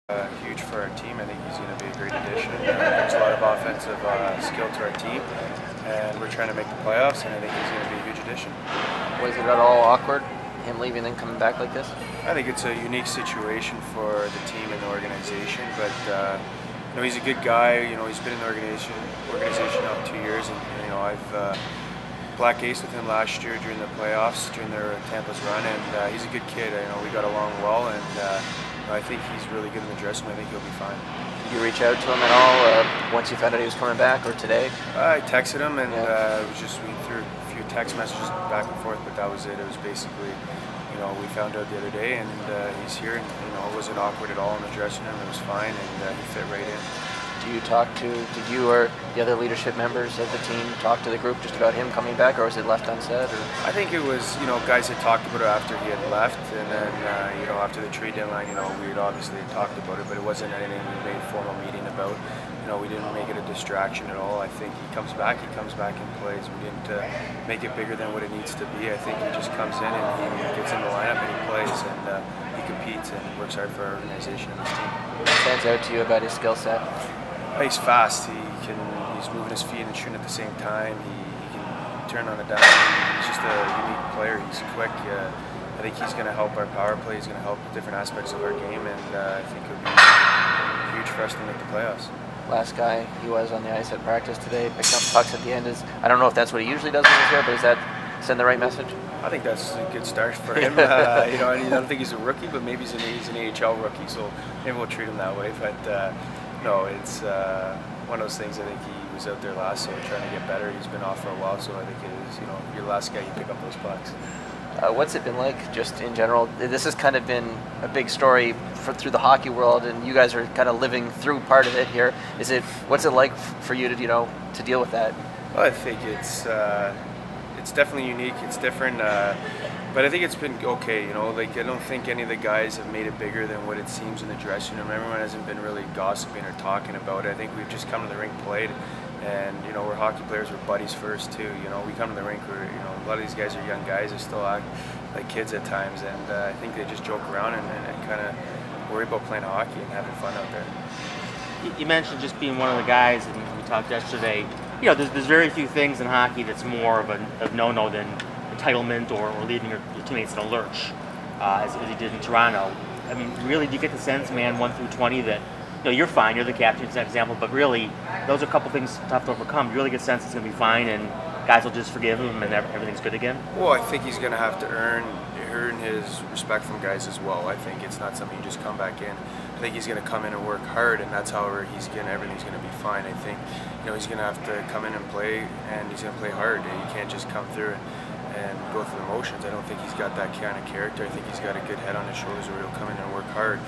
Huge for our team. I think he's going to be a great addition. Brings a lot of offensive skill to our team, and we're trying to make the playoffs, and I think he's going to be a huge addition. Was it at all awkward, him leaving and coming back like this? I think it's a unique situation for the team and the organization, but he's a good guy. He's been in the organization now 2 years, and I've black ace with him last year during the playoffs, during their Tampa's run, and he's a good kid. We got along well, and I think he's really good in the dressing room. I think he'll be fine. Did you reach out to him at all once you found out he was coming back, or today? I texted him, and we threw a few text messages back and forth, but that was it. It was basically, we found out the other day, and he's here, and it wasn't awkward at all in the dressing room. It was fine, and he fit right in. Did you or the other leadership members of the team talk to the group just about him coming back, or was it left unsaid? Or? I think it was, guys had talked about it after he had left, and then, after the trade deadline, we had obviously talked about it, but it wasn't anything we made a formal meeting about. We didn't make it a distraction at all. I think he comes back and plays. We didn't make it bigger than what it needs to be. I think he just comes in and he gets in the lineup and he plays, and he competes and works hard for our organization and his team. What stands out to you about his skill set? He's fast. He's moving his feet and shooting at the same time. He can turn on a dime. He's just a unique player. He's quick. I think he's going to help our power play. He's going to help different aspects of our game, and I think it'll be huge for us to make the playoffs. Last guy he was on the ice at practice today, picking up pucks at the end. I don't know if that's what he usually does when he's here, but does that send the right message? I think that's a good start for him. I don't think he's a rookie, but maybe he's an AHL rookie, so maybe we'll treat him that way. But no, it's one of those things. I think he was out there last, so trying to get better. He's been off for a while, so I think it is, you're the last guy you pick up those pucks. What's it been like, just in general? This has kind of been a big story through the hockey world, and you guys are kind of living through part of it here. What's it like for you to to deal with that? Well, I think it's definitely unique. It's different, but I think it's been okay. I don't think any of the guys have made it bigger than what it seems in the dressing room. Everyone hasn't been really gossiping or talking about it. I think we've just come to the rink, played, and we're hockey players. We're buddies first too. We come to the rink. A lot of these guys are young guys. They still act like kids at times, and I think they just joke around and kind of worry about playing hockey and having fun out there. You mentioned just being one of the guys, and we talked yesterday. There's very few things in hockey that's more of a no-no than entitlement or leaving your teammates in a lurch, as he did in Toronto. I mean, really, do you get the sense, man, 1 through 20, that you're fine, you're the captain, it's an example, but really, those are a couple things tough to overcome. You really get the sense it's going to be fine, and guys will just forgive him, and everything's good again? Well, I think he's going to have to earn his respect from guys as well. I think it's not something you just come back in. I think he's going to come in and work hard, and that's how everything's going to be fine. I think he's going to have to come in and play, and he's going to play hard. You can't just come through and go through the motions. I don't think he's got that kind of character. I think he's got a good head on his shoulders where he'll come in and work hard.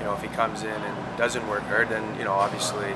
If he comes in and doesn't work hard, then obviously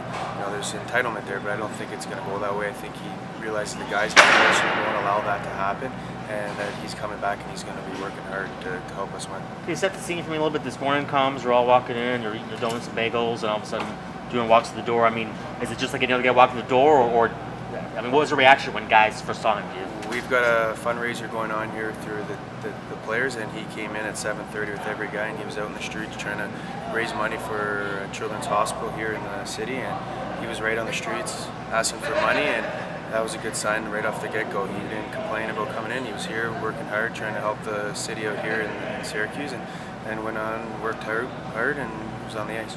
there's entitlement there, but I don't think it's going to go that way. I think he realizes the guys won't allow that to happen, and that he's coming back and he's going to be working hard to help us win. Can you set the scene for me a little bit? This morning comes, you're all walking in, you're eating your donuts and bagels, and all of a sudden doing walks to the door. I mean, is it just like any other guy walking the door, or what was the reaction when guys first saw him? We've got a fundraiser going on here through the players, and he came in at 7:30 with every guy, and he was out in the streets trying to raise money for a children's hospital here in the city, and he was right on the streets asking for money, and that was a good sign right off the get-go. He didn't complain about coming in. He was here working hard, trying to help the city out here in Syracuse, and went on and worked hard and was on the ice.